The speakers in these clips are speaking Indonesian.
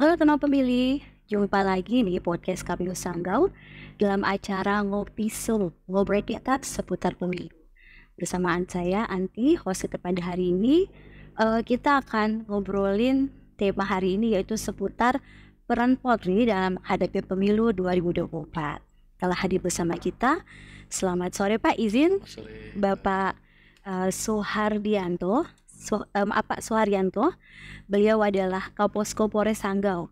Halo teman pemilih, jumpa lagi nih podcast KPU Sanggau dalam acara Ngopi Seru, ngobrol kita seputar pemilu. Bersamaan saya Anti, host kita pada hari ini, kita akan ngobrolin tema hari ini yaitu seputar peran Polri dalam menghadapi pemilu 2024. Telah hadir bersama kita, selamat sore Pak, izin Sore. Bapak Suhardianto, Pak Suharyanto. Beliau adalah Kaposko Polres Sanggau.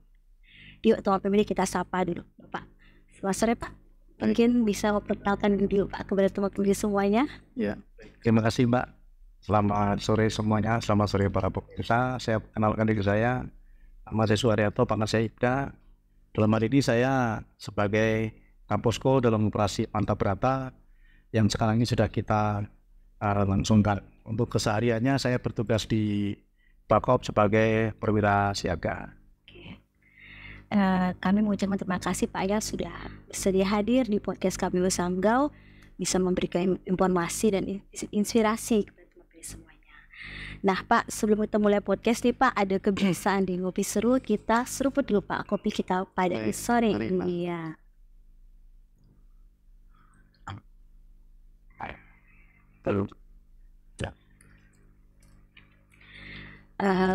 Yuk teman pemilih kita sapa dulu Bapak. Selamat sore Pak. Mungkin bisa memperkenalkan dulu Pak kepada teman pemilih semuanya. Ya, terima kasih Mbak. Selamat sore semuanya, selamat sore para pemirsa. Saya kenalkan diri saya, nama saya Suharyanto, pangkat saya Ibda. Dalam hari ini saya sebagai Kaposko dalam operasi Mantap Berata yang sekarang ini sudah kita langsungkan. Untuk kesehariannya saya bertugas di Bakop sebagai perwira siaga. Kami mengucapkan terima kasih Pak ya sudah bersedia hadir di podcast KPU Sanggau, bisa memberikan informasi dan inspirasi kepada teman pemilih semuanya. Nah Pak, sebelum kita mulai podcast nih Pak, ada kebiasaan di Ngopi Seru, kita seruput dulu Pak kopi kita pada sore ini ya.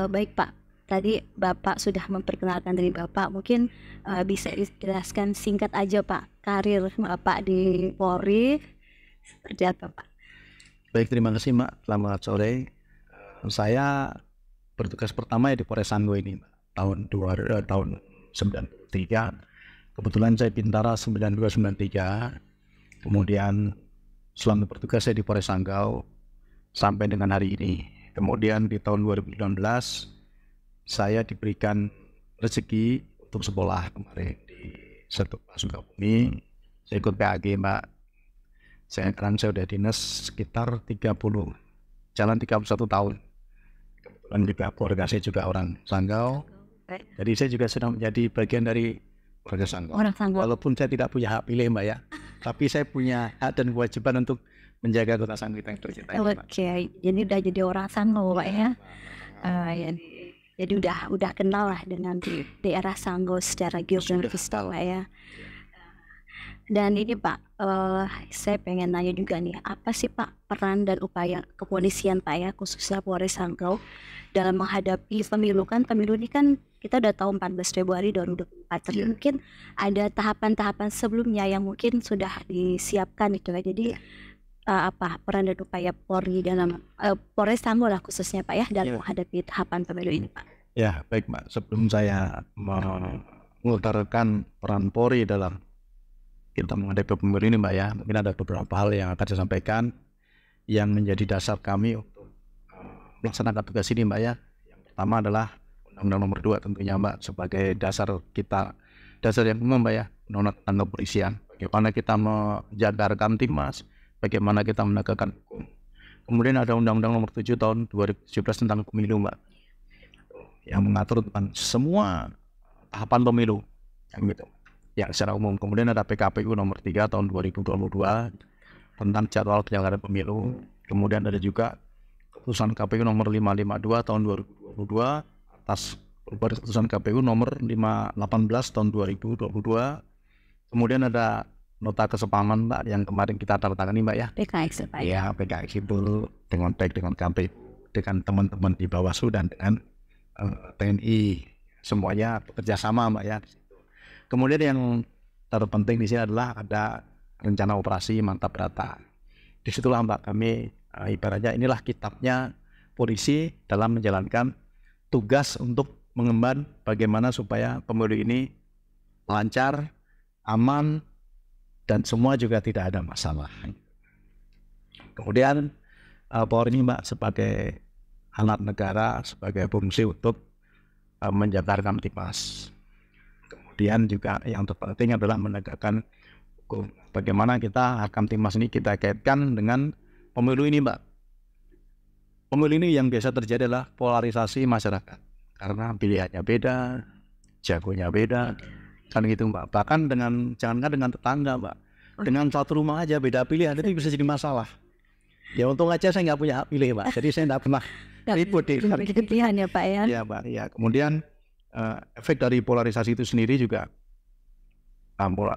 Baik Pak, tadi Bapak sudah memperkenalkan diri Bapak, mungkin bisa dijelaskan singkat aja Pak, karir Bapak di Polri seperti apa Pak? Baik, terima kasih Mbak. Selamat sore. Saya bertugas pertama ya di Polres Sanggau ini Mbak. tahun 93. Kebetulan saya Bintara 9293. Kemudian selama bertugas saya di Polres Sanggau sampai dengan hari ini. Kemudian di tahun 2019 saya diberikan rezeki untuk sekolah kemarin di Setuk Sukabumi. Saya ikut PAG Mbak. Sekarang saya udah dinas sekitar 31 tahun. Kebetulan juga keluarga saya juga orang Sanggau. Jadi saya juga sudah menjadi bagian dari keluarga Sanggau. Walaupun saya tidak punya hak pilih Mbak ya, tapi saya punya hak dan kewajiban untuk menjaga kota Sanggau kita yang tercinta. Oke, jadi udah jadi orang Sanggau Pak ya. Jadi udah kenal lah dengan daerah Sanggau secara geografis Pak ya. Dan ini Pak, saya pengen nanya juga nih, apa sih Pak peran dan upaya kepolisian Pak ya, khususnya Polres Sanggau dalam menghadapi pemilu? Kan pemilu ini kan kita udah tahu 14 Februari 2024, tapi mungkin ada tahapan-tahapan sebelumnya yang mungkin sudah disiapkan itu ya. Jadi apa peran dan upaya Polri dalam Polres Sanggau lah khususnya Pak ya dalam menghadapi tahapan pemilu ini Pak? Ya baik Mbak, sebelum saya mengutarakan peran Polri dalam kita menghadapi pemilu ini Mbak ya, mungkin ada beberapa hal yang akan saya sampaikan yang menjadi dasar kami untuk melaksanakan tugas ini Mbak ya. Yang pertama adalah Undang-Undang Nomor 2 tentunya Mbak sebagai dasar kita, dasar yang umum Mbak ya, Undang-Undang tentang kepolisian. Bagaimana kita menjaga Kamtibmas, bagaimana kita menegakkan hukum. Kemudian ada Undang-Undang Nomor 7 tahun 2017 tentang pemilu Mbak, yang mengatur tentang semua tahapan pemilu yang gitu. Ya secara umum. Kemudian ada PKPU nomor 3 tahun 2022 tentang jadwal penyelenggaraan pemilu. Kemudian ada juga keputusan KPU nomor 552 tahun 2022 atas perubahan keputusan KPU nomor 518 tahun 2022. Kemudian ada nota kesepahaman Mbak yang kemarin kita tanda tangani Mbak ya. PKX Pak ya. PKX itu dengan baik dengan KPU, dengan teman-teman di Bawaslu dan dengan TNI, semuanya bekerja sama Mbak ya. Kemudian yang terpenting di sini adalah ada rencana operasi Mantap Berata. Disitulah Mbak kami ibaratnya inilah kitabnya polisi dalam menjalankan tugas untuk mengemban bagaimana supaya pemilu ini lancar, aman, dan semua juga tidak ada masalah. Kemudian Polri ini Mbak sebagai alat negara, sebagai fungsi untuk menjaga Kamtibmas. Kemudian juga yang terpenting adalah menegakkan hukum. Bagaimana kita Kamtibmas ini kita kaitkan dengan pemilu ini Mbak. Pemilu ini yang biasa terjadi adalah polarisasi masyarakat. Karena pilihannya beda, jagonya beda, kan gitu Mbak. Bahkan jangankan dengan tetangga Mbak, dengan satu rumah aja beda pilihan itu bisa jadi masalah. Ya untung aja saya nggak punya hak pilih Mbak, jadi saya nggak pernah ribut di pilihan ya Pak ya. Ya Mbak, ya. Kemudian efek dari polarisasi itu sendiri juga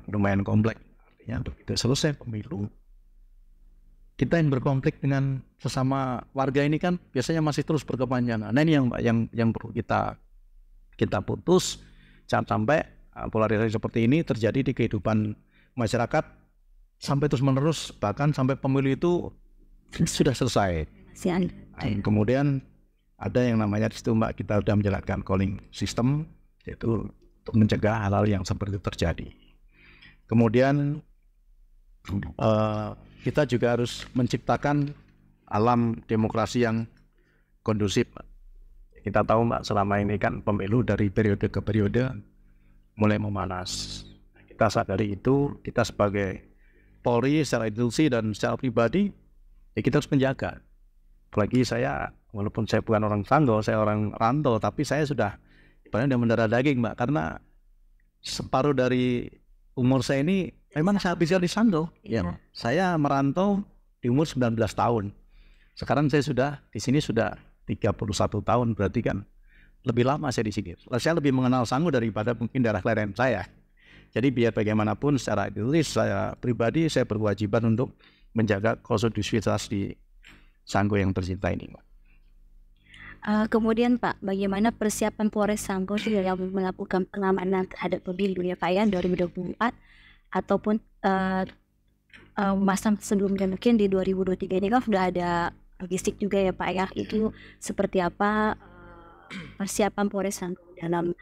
lumayan kompleks. Artinya begitu selesai pemilu, kita yang berkonflik dengan sesama warga ini kan biasanya masih terus berkepanjangan. Nah ini yang perlu kita putus, jangan sampai polarisasi seperti ini terjadi di kehidupan masyarakat sampai terus menerus, bahkan sampai pemilu itu sudah selesai. Kemudian ada yang namanya di situ Mbak, kita sudah menjalankan calling system, yaitu untuk mencegah hal-hal yang seperti itu terjadi. Kemudian kita juga harus menciptakan alam demokrasi yang kondusif. Kita tahu Mbak, selama ini kan pemilu dari periode ke periode mulai memanas. Kita sadari itu, kita sebagai Polri secara institusi dan secara pribadi, ya kita harus menjaga. Apalagi saya, walaupun saya bukan orang Sanggau, saya orang rantau, tapi saya sudah ibaratnya mendarah daging Mbak, karena separuh dari umur saya ini memang saya habiskan di Sanggau. Ya, saya merantau di umur 19 tahun. Sekarang saya sudah di sini sudah 31 tahun, berarti kan lebih lama saya di sini. Saya lebih mengenal Sanggau daripada mungkin daerah kelahiran saya. Jadi biar bagaimanapun secara idealis saya pribadi, saya berkewajiban untuk menjaga kondusivitas di Sanggau yang tercinta ini, Pak. Kemudian Pak, bagaimana persiapan Polres Sanggau dalam melakukan pengamanan terhadap pemilu ya Pak ya 2024 ataupun masa sebelumnya mungkin di 2023 ini kan sudah ada logistik juga ya Pak ya, itu seperti apa persiapan Polres Sanggau dalam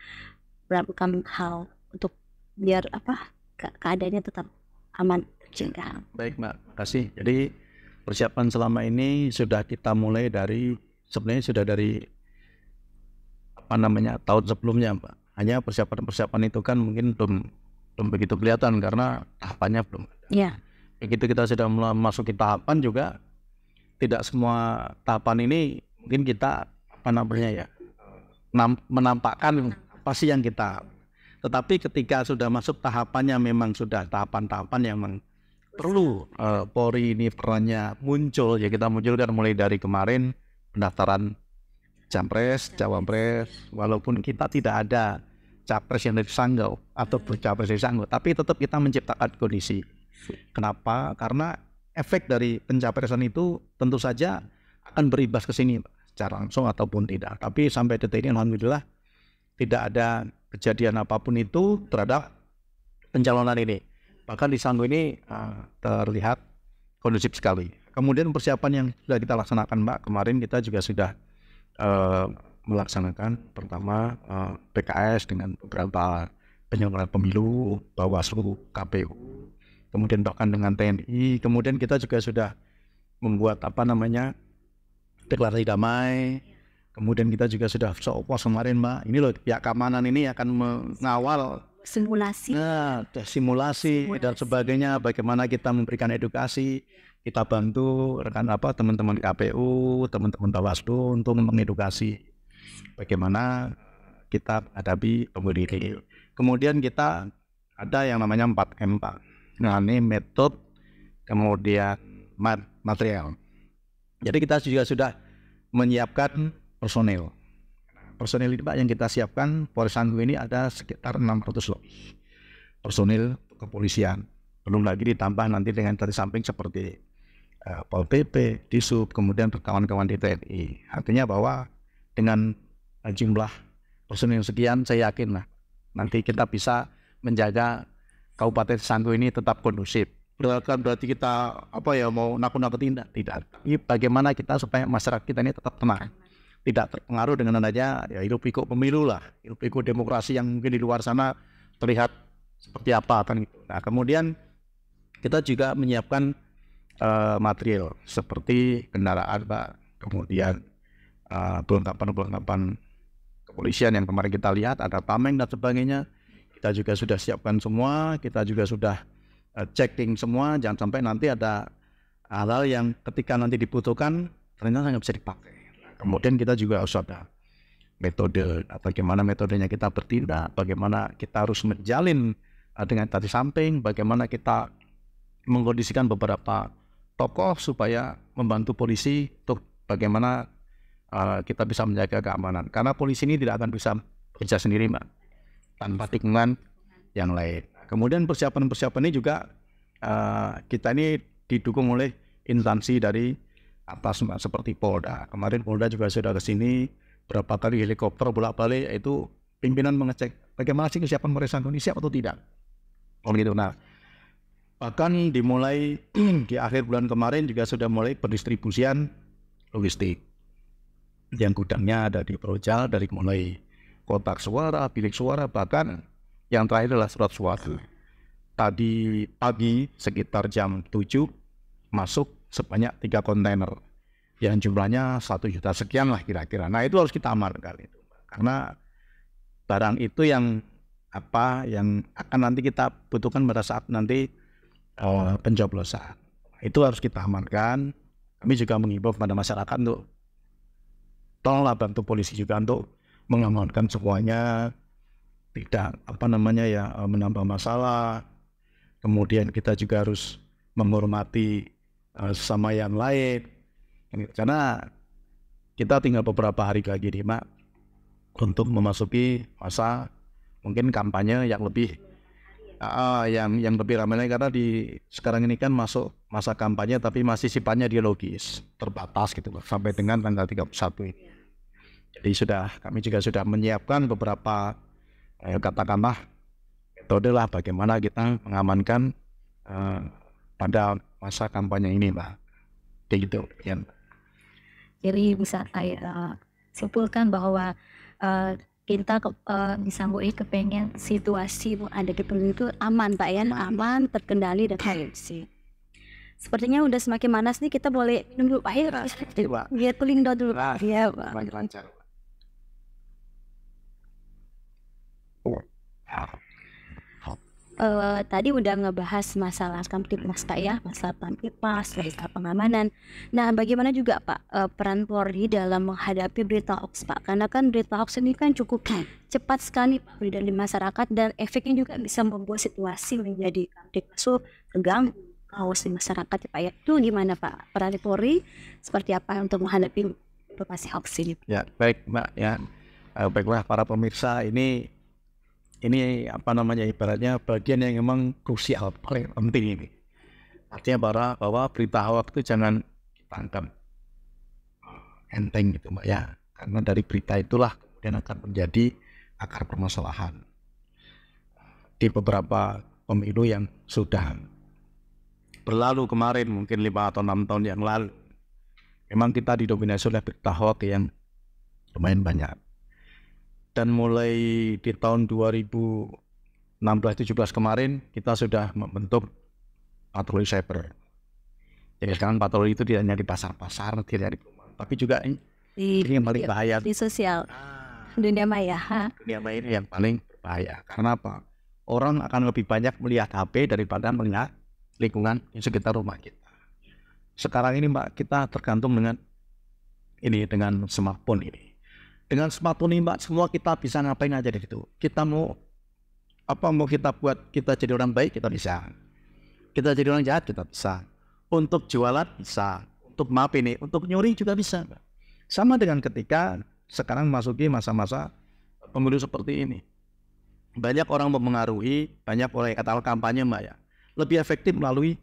melakukan hal untuk biar keadaannya tetap aman terjaga. Baik Mbak, makasih. Jadi persiapan selama ini sudah kita mulai dari sebenarnya sudah dari tahun sebelumnya Mbak. Hanya persiapan itu kan mungkin belum begitu kelihatan karena tahapannya belum ada. Iya. Begitu kita sudah memasuki tahapan juga tidak semua tahapan ini mungkin kita menampakkan apa sih yang kita. Tetapi ketika sudah masuk tahapannya memang sudah tahapan-tahapan yang perlu Polri ini perannya muncul, ya kita munculkan mulai dari kemarin pendaftaran Capres, Cawapres, walaupun kita tidak ada Capres yang dari Sanggau atau Capres dari Sanggau, tapi tetap kita menciptakan kondisi. Kenapa? Karena efek dari pencapresan itu tentu saja akan berimbas ke sini secara langsung ataupun tidak. Tapi sampai detik ini alhamdulillah tidak ada kejadian apapun itu terhadap pencalonan ini. Bahkan di Sanggau ini terlihat kondusif sekali. Kemudian persiapan yang sudah kita laksanakan Mbak, kemarin kita juga sudah melaksanakan pertama PKS dengan beberapa penyelenggara pemilu, Bawaslu, KPU, kemudian bahkan dengan TNI. Kemudian kita juga sudah membuat deklarasi damai. Kemudian kita juga sudah sopos kemarin Mbak. Ini loh pihak keamanan ini akan mengawal simulasi dan sebagainya. Bagaimana kita memberikan edukasi, kita bantu teman-teman KPU, teman-teman Bawaslu untuk mengedukasi bagaimana kita hadapi pemilu ini. Kemudian kita ada yang namanya 4M Pak. Nah ini metode, kemudian material. Jadi kita juga sudah menyiapkan personel. Personel ini Pak yang kita siapkan Polres Sanggau ini ada sekitar 600 lebih personil kepolisian. Belum lagi ditambah nanti dengan dari samping seperti Pol PP, Disub, kemudian kawan-kawan di TNI. Artinya bahwa dengan jumlah personil sekian saya yakin lah nanti kita bisa menjaga Kabupaten Sanggau ini tetap kondusif. Bukan berarti kita mau nakut-nakutin, tidak. Tapi bagaimana kita supaya masyarakat kita ini tetap tenang, tidak terpengaruh dengan adanya hiruk pikuk pemilu lah, hiruk pikuk demokrasi yang mungkin di luar sana terlihat seperti apa kan gitu. Nah kemudian kita juga menyiapkan material seperti kendaraan Pak, kemudian perlengkapan kepolisian yang kemarin kita lihat ada tameng dan sebagainya. Kita juga sudah siapkan semua, kita juga sudah checking semua, jangan sampai nanti ada hal-hal yang ketika nanti dibutuhkan ternyata nggak bisa dipakai. Kemudian kita juga harus ada metode, bagaimana metodenya kita bertindak, bagaimana kita harus menjalin dengan tadi samping, bagaimana kita mengkondisikan beberapa tokoh supaya membantu polisi untuk bagaimana kita bisa menjaga keamanan. Karena polisi ini tidak akan bisa kerja sendiri Mbak, tanpa tikungan yang lain. Kemudian persiapan ini juga kita ini didukung oleh instansi dari atas Mbak, seperti Polda. Kemarin Polda juga sudah ke sini berapa kali helikopter bolak-balik, itu pimpinan mengecek bagaimana sih kesiapan Polres Sanggau ini, siap atau tidak. Gitu. Nah, bahkan dimulai di akhir bulan kemarin juga sudah mulai pendistribusian logistik. Yang gudangnya ada di Projal, dari mulai kotak suara, bilik suara, bahkan yang terakhir adalah surat suara. Tadi pagi sekitar jam 7 masuk sebanyak 3 kontainer yang jumlahnya 1 juta sekian lah kira-kira. Nah, itu harus kita amankan itu, karena barang itu yang akan nanti kita butuhkan pada saat nanti pencoblosan. Itu harus kita amankan. Kami juga mengimbau kepada masyarakat untuk tolonglah bantu polisi juga untuk mengamankan semuanya, tidak menambah masalah. Kemudian kita juga harus menghormati sama yang lain, karena kita tinggal beberapa hari lagi nih Mak untuk memasuki masa mungkin kampanye yang lebih yang lebih ramai lagi, karena sekarang ini kan masuk masa kampanye tapi masih sifatnya ideologis, terbatas gitu sampai dengan tanggal 31 ini. Jadi kami juga sudah menyiapkan beberapa katakanlah metode lah bagaimana kita mengamankan pada masa kampanye ini Mbak. Kayak gitu ya. Jadi bisa saya simpulkan bahwa kita di Sanggau ini kepengen situasi ada di pemilu itu aman Pak ya, aman, terkendali dan kondusif. Sepertinya udah semakin panas nih, kita boleh minum dulu Pak ya, biar cooling down dulu. Iya Pak. Lancar. Tadi udah ngebahas masalah Kamtipmas Pak ya, masalah Kamtipmas, masalah pengamanan. Nah, bagaimana juga Pak peran Polri dalam menghadapi berita hoax Pak? Karena kan berita hoax ini kan cukup cepat sekali Pak beredar di masyarakat, dan efeknya juga bisa membuat situasi menjadi Kamtipmas terganggu, kaos di masyarakat ya Pak ya. Itu gimana Pak peran Polri seperti apa untuk menghadapi informasi hoax ini? Ya, baik Mbak ya. Baiklah para pemirsa, ini ibaratnya bagian yang memang krusial, paling penting ini. Artinya bahwa berita hoax itu jangan ditangkap enteng gitu Mbak ya, karena dari berita itulah kemudian akan menjadi akar permasalahan. Di beberapa pemilu yang sudah berlalu kemarin, mungkin 5 atau 6 tahun yang lalu, memang kita didominasi oleh berita hoax yang lumayan banyak. Dan mulai di tahun 2016-17 kemarin kita sudah membentuk patroli cyber. Jadi sekarang patroli itu tidak hanya di pasar-pasar, tidak di rumah, tapi juga ini yang paling bahaya di sosial dunia maya. Dunia maya ini yang paling berbahaya. Karena apa? Orang akan lebih banyak melihat HP daripada melihat lingkungan di sekitar rumah kita. Sekarang ini Mbak, kita tergantung dengan smartphone ini. Dengan smartphone ini Mbak, semua kita bisa ngapain aja di situ. Kita mau kita buat kita jadi orang baik, kita bisa. Kita jadi orang jahat, kita bisa. Untuk jualan bisa. Untuk nyuri juga bisa Mbak. Sama dengan ketika sekarang masuki masa-masa pemilu seperti ini. Banyak orang mempengaruhi, banyak oleh kata kampanye Mbak ya. Lebih efektif melalui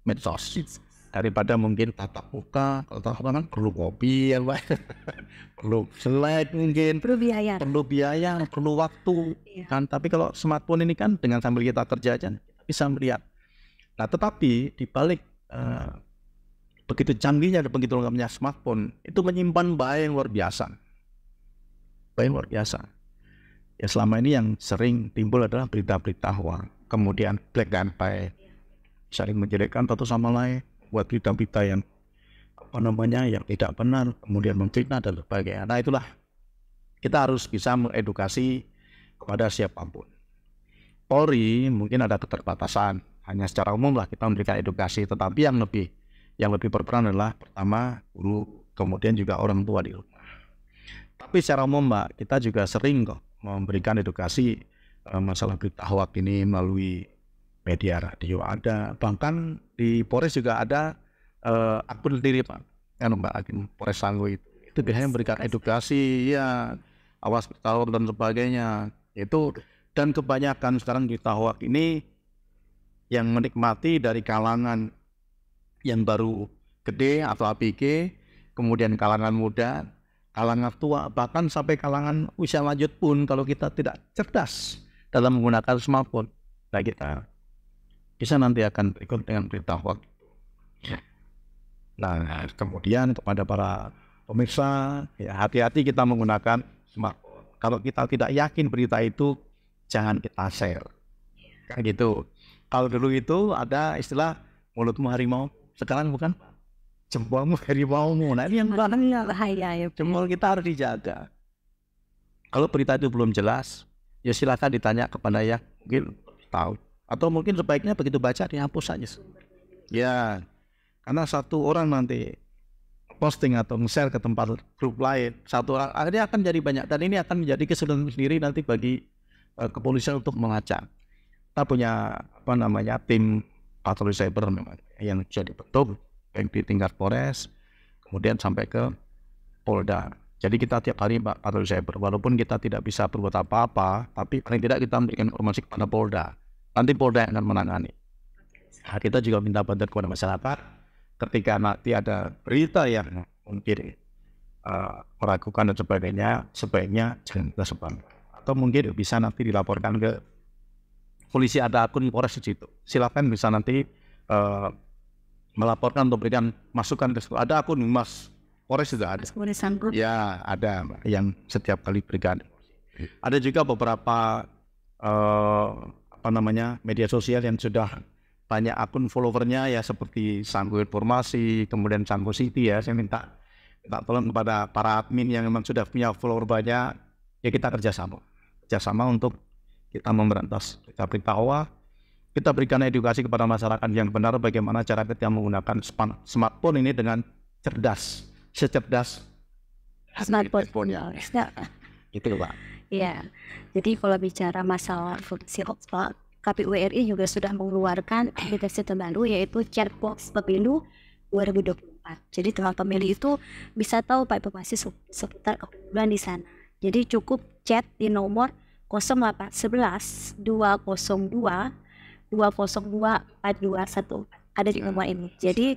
medsos daripada mungkin tatap muka. Kalau tatap muka kan perlu kopi ya Mbak, perlu slide mungkin, perlu biaya, perlu waktu kan. Tapi kalau smartphone ini kan dengan sambil kita kerja aja kita bisa melihat. Nah, tetapi di balik begitu canggihnya dan begitu lengkapnya smartphone, itu menyimpan bahaya yang luar biasa. Ya, selama ini yang sering timbul adalah berita-berita hoax, kemudian black and white, saling menjelekkan satu sama lain, buat berita-berita yang yang tidak benar, kemudian memfitnah dan sebagainya. Nah, itulah kita harus bisa mengedukasi kepada siapapun. Polri mungkin ada keterbatasan, hanya secara umum lah kita memberikan edukasi, tetapi yang lebih berperan adalah pertama guru, kemudian juga orang tua di rumah. Tapi secara umum Mbak, kita juga sering kok memberikan edukasi masalah berita hoax ini melalui media radio ada, bahkan di Polres juga ada akun sendiri Pak, Polres Sanggau itu biasanya memberikan edukasi ya, awas berita dan sebagainya. Itu, dan kebanyakan sekarang berita hoax ini yang menikmati dari kalangan yang baru gede atau ABG, kemudian kalangan muda, kalangan tua, bahkan sampai kalangan usia lanjut pun kalau kita tidak cerdas dalam menggunakan smartphone, nah kita bisa nanti akan ikut dengan berita hoax. Nah, kemudian kepada para pemirsa, ya hati-hati kita menggunakan smartphone. Kalau kita tidak yakin berita itu, jangan kita share. Kan gitu. Kalau dulu itu ada istilah mulutmu harimau, sekarang bukan jempolmu harimaumu. Nah ini yang bahaya ya. jempol kita harus dijaga. Kalau berita itu belum jelas, ya silakan ditanya kepada yang mungkin tahu. Atau mungkin sebaiknya begitu baca dihapus saja. Ya, karena satu orang nanti posting atau nge-share ke tempat grup lain, satu orang akhirnya akan jadi banyak, dan ini akan menjadi kesulitan sendiri nanti bagi kepolisian untuk melacak. Kita punya tim patroli cyber memang yang sudah dibentuk baik di tingkat Polres, kemudian sampai ke Polda. Jadi kita tiap hari patroli cyber, walaupun kita tidak bisa berbuat apa-apa, tapi paling tidak kita memberikan informasi kepada Polda. Nanti Polda yang akan menangani. Nah, kita juga minta bantuan kepada masyarakat ketika nanti ada berita yang mungkin meragukan dan sebagainya, sebaiknya jangan kita sebar. Atau mungkin bisa nanti dilaporkan ke polisi, ada akun Polres di situ. Silakan bisa nanti melaporkan atau berikan masukan ke situ. Ada akun Mas Polres juga ada. Ya, ada yang setiap kali berikan. Ada juga beberapa media sosial yang sudah banyak akun followernya ya, seperti Sanggo Informasi, kemudian Sanggo City ya. Saya minta tolong kepada para admin yang memang sudah punya follower banyak, ya kita kerjasama untuk kita memberantas berita hoax. Kita berikan edukasi kepada masyarakat yang benar bagaimana cara kita menggunakan smartphone ini dengan cerdas, secerdas smartphone ya. Itu Pak. Iya, jadi kalau bicara masalah fungsi hoax Pak, KPU RI juga sudah mengeluarkan aplikasi terbaru yaitu Chatbox Pemilu 2024. Jadi teman pemilih itu bisa tahu Pak informasi seputar kepemiluan di sana. Jadi cukup chat di nomor 0811 202 4214. Ada di nomor ini. Jadi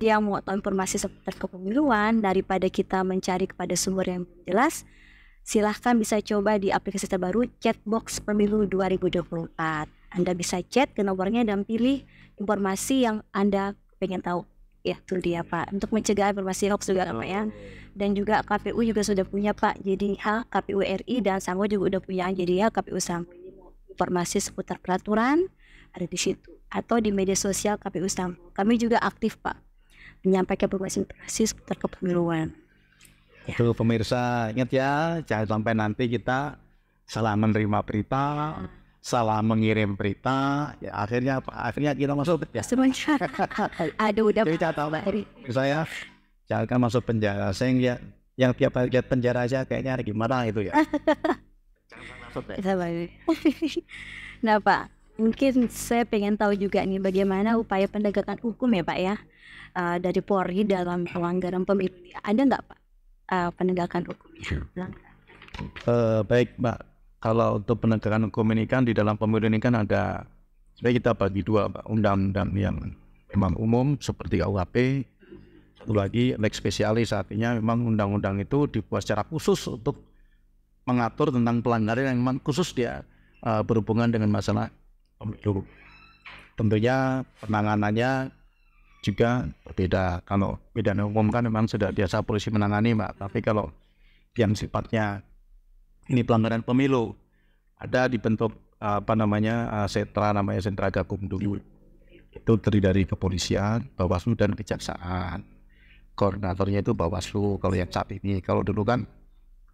yang mau tahu informasi seputar kepemiluan daripada kita mencari kepada sumber yang jelas, silahkan bisa coba di aplikasi terbaru Chatbox Pemilu 2024. Anda bisa chat ke nomornya dan pilih informasi yang Anda pengen tahu. Ya, itu dia Pak. Untuk mencegah informasi hoax juga Pak ya. Dan juga KPU juga sudah punya Pak. Jadi KPU RI dan Sanggo juga udah punya. Jadi KPU Sanggo ini informasi seputar peraturan ada di situ. Atau di media sosial KPU Sanggo. Kami juga aktif Pak menyampaikan informasi seputar kepemiluan. Itu pemirsa, ingat ya, jangan sampai nanti kita salah menerima berita, salah mengirim berita, ya akhirnya kita masuk ya. Semuanya. Aduh udah. Jadi tahu saya jangan masuk penjara, sehingga yang tiap hari lihat penjara aja kayaknya gimana itu ya. Nah Pak, mungkin saya pengen tahu juga nih bagaimana upaya penegakan hukum ya Pak ya, dari Polri dalam pelanggaran pemilu. Ada nggak Pak penegakan hukumnya? Baik Mbak, kalau untuk penegakan hukum ini kan di dalam pemilu ini kan ada, sebenarnya kita bagi dua Mbak, undang-undang yang memang umum seperti KUHP, satu lagi lex specialis, artinya memang undang-undang itu dibuat secara khusus untuk mengatur tentang pelanggaran yang memang khusus dia berhubungan dengan masalah pemilu. Tentunya penanganannya juga berbeda. Kalau pidana umum kan memang sudah biasa polisi menangani Mbak, tapi kalau yang sifatnya ini pelanggaran pemilu ada dibentuk sentra, namanya Sentra Gakumdu. Itu terdiri dari kepolisian, Bawaslu dan Kejaksaan. Koordinatornya itu Bawaslu kalau yang saat ini. Kalau dulu kan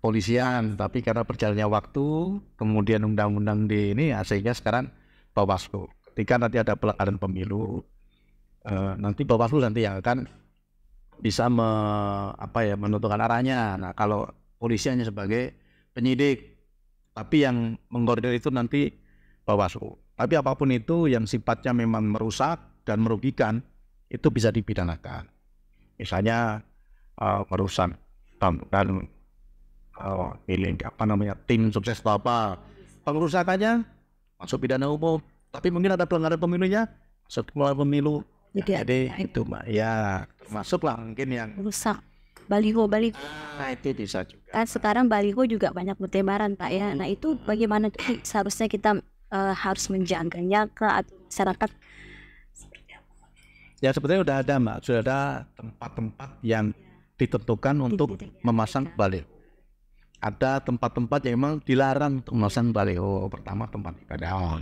polisian, tapi karena berjalannya waktu kemudian undang-undang di ini sehingga sekarang Bawaslu. Ketika nanti ada pelanggaran pemilu, nanti Bawaslu nanti yang akan bisa menentukan arahnya. Nah, kalau polisi hanya sebagai penyidik, tapi yang mengkoordinir itu nanti Bawaslu. Tapi apapun itu yang sifatnya memang merusak dan merugikan itu bisa dipidanakan. Misalnya merusak bangunan pilih tim sukses atau apa, pengerusakannya masuk pidana umum, tapi mungkin ada pelanggaran pemilunya masuk keluar pemilu. Jadi itu Mbak ya, termasuklah mungkin yang rusak baliho. Itu bisa juga. Kan sekarang baliho juga banyak bertebaran Pak ya. Nah itu bagaimana seharusnya kita harus menjaganya ke masyarakat? Ya sebetulnya udah ada Mbak, sudah ada tempat-tempat yang ditentukan untuk memasang baliho. Ada tempat-tempat yang memang dilarang untuk memasang baliho. Pertama tempat ibadah,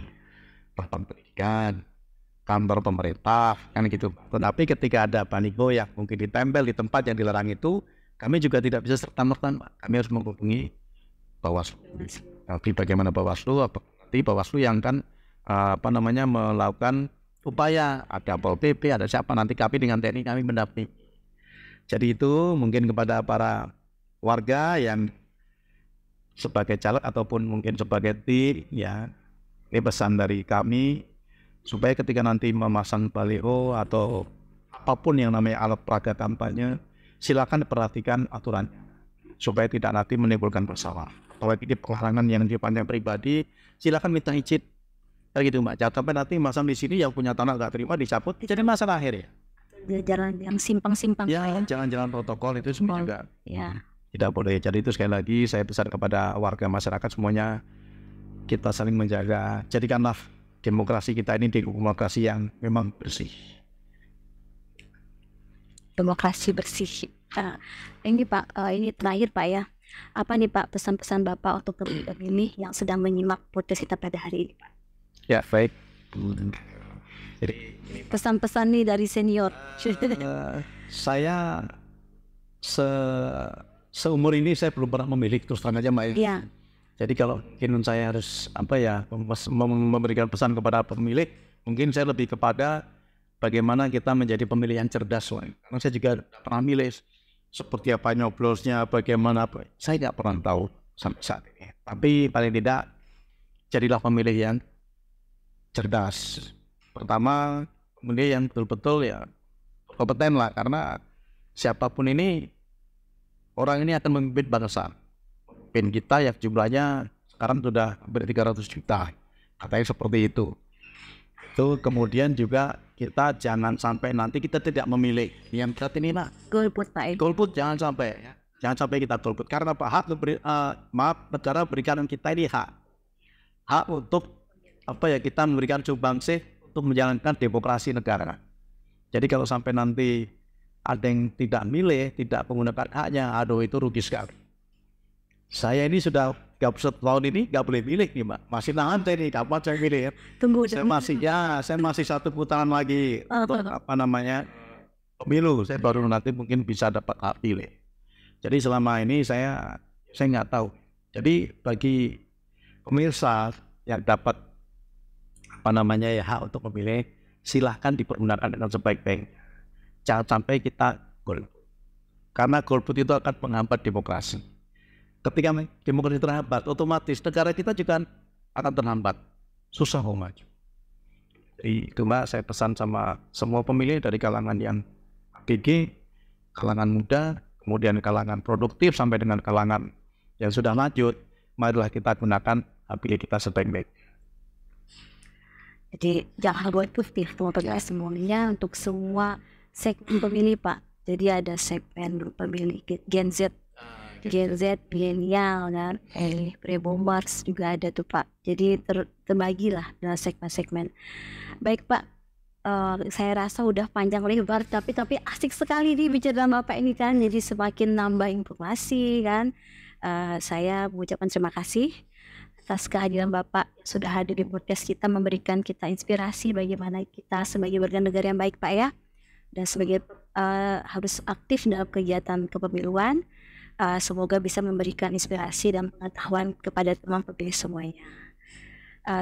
tempat pendidikan, kantor pemerintah, kan gitu. Tetapi ketika ada baliho yang mungkin ditempel di tempat yang dilarang itu, kami juga tidak bisa serta-merta, kami harus menghubungi Bawaslu. Tapi bagaimana Bawaslu? Nanti Bawaslu yang kan melakukan upaya, ada Pol PP, ada siapa, nanti kami dengan TNI kami mendampingi. Jadi itu mungkin kepada para warga yang sebagai caleg ataupun mungkin sebagai tim, ya ini pesan dari kami supaya ketika nanti memasang baliho atau apapun yang namanya alat peraga kampanye, silakan perhatikan aturan supaya tidak nanti menimbulkan masalah. Kalau ini pelarangan yang dipandang pribadi, silakan minta izin. Kayak gitu Mbak. Jangan sampai nanti masang di sini yang punya tanah nggak terima dicabut, jadi masalah akhir ya. Jalan yang simpang-simpang. Ya, jangan-jangan protokol itu semua juga. Ya. Tidak boleh. Jadi itu sekali lagi saya pesan kepada warga masyarakat semuanya, kita saling menjaga. Jadikanlah demokrasi kita ini demokrasi yang memang bersih. Demokrasi bersih. Ini Pak, ini terakhir Pak ya. Apa nih Pak pesan-pesan Bapak untuk pemilih yang sedang menyimak podcast kita pada hari ini Pak? Ya baik. Jadi pesan-pesan nih dari senior. Saya seumur ini saya belum pernah memilih, terus terang aja Mbak. Ya. Jadi kalau mungkin saya harus memberikan pesan kepada pemilih, mungkin saya lebih kepada bagaimana kita menjadi pemilih yang cerdas. Karena saya juga pernah milih seperti apa nyoblosnya, bagaimana, saya nggak pernah tahu sampai saat ini. Tapi paling tidak jadilah pemilih yang cerdas. Pertama, pemilih yang betul-betul ya kompeten lah, karena siapapun ini, orang ini akan memimpin bangsa. Pemimpin kita yang jumlahnya sekarang sudah hampir 300 juta, katanya seperti itu. Itu kemudian juga kita jangan sampai nanti kita tidak memilih yang berat ini lah. Golput Pak. Golput jangan sampai ya. Jangan sampai kita golput, karena Pak negara berikan kita ini hak untuk kita memberikan sumbangsih untuk menjalankan demokrasi negara. Jadi kalau sampai nanti ada yang tidak milih, tidak menggunakan haknya, aduh itu rugi sekali. Saya ini sudah 31 tahun ini nggak boleh milih nih Mbak, masih nahan saya ini, kapan saya milih ya? Tunggu. Saya masih satu putaran lagi untuk pemilu, saya baru nanti mungkin bisa dapat hak pilih. Jadi selama ini saya nggak tahu. Jadi bagi pemirsa yang dapat hak untuk memilih, silahkan dipergunakan dengan sebaik-baiknya. Jangan sampai kita golput, karena golput itu akan menghambat demokrasi. Ketika demokrasi terhambat, otomatis negara kita juga akan terhambat, susah mau maju. Jadi itu Mbak, saya pesan sama semua pemilih dari kalangan yang ABG, kalangan muda, kemudian kalangan produktif sampai dengan kalangan yang sudah lanjut, marilah kita gunakan hak pilih kita sebaik-baiknya. Jadi jangan golput semuanya untuk semua segmen pemilih Pak. Jadi ada segmen pemilih Gen Z, milenial kan, pre-boomers juga ada tuh Pak. Jadi terbagilah dalam segmen-segmen. Baik Pak, saya rasa udah panjang lebar, tapi asik sekali nih bicara sama Bapak ini kan. Jadi semakin nambah informasi kan. Saya mengucapkan terima kasih atas kehadiran Bapak sudah hadir di podcast kita, memberikan kita inspirasi bagaimana kita sebagai warga negara yang baik Pak ya, dan sebagai harus aktif dalam kegiatan kepemiluan. Semoga bisa memberikan inspirasi dan pengetahuan kepada teman pemilih semuanya.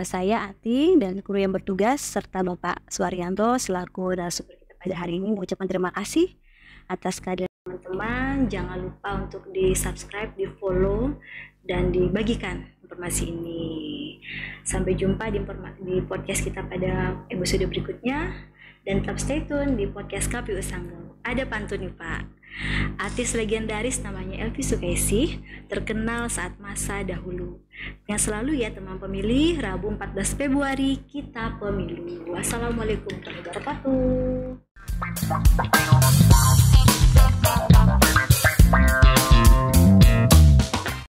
Saya Ati dan kru yang bertugas serta Bapak Suharyanto selaku narasumber kita pada hari ini mengucapkan terima kasih atas kehadiran teman-teman. Jangan lupa untuk di-subscribe, di-follow, dan dibagikan informasi ini. Sampai jumpa di podcast kita pada episode berikutnya, dan tetap stay tune di podcast KPU Sanggau. Ada pantun nih Pak. Artis legendaris namanya Elvi Sukaesih terkenal saat masa dahulu. Yang selalu ya teman pemilih, Rabu 14 Februari kita pemilu. Wassalamualaikum warahmatullahi wabarakatuh.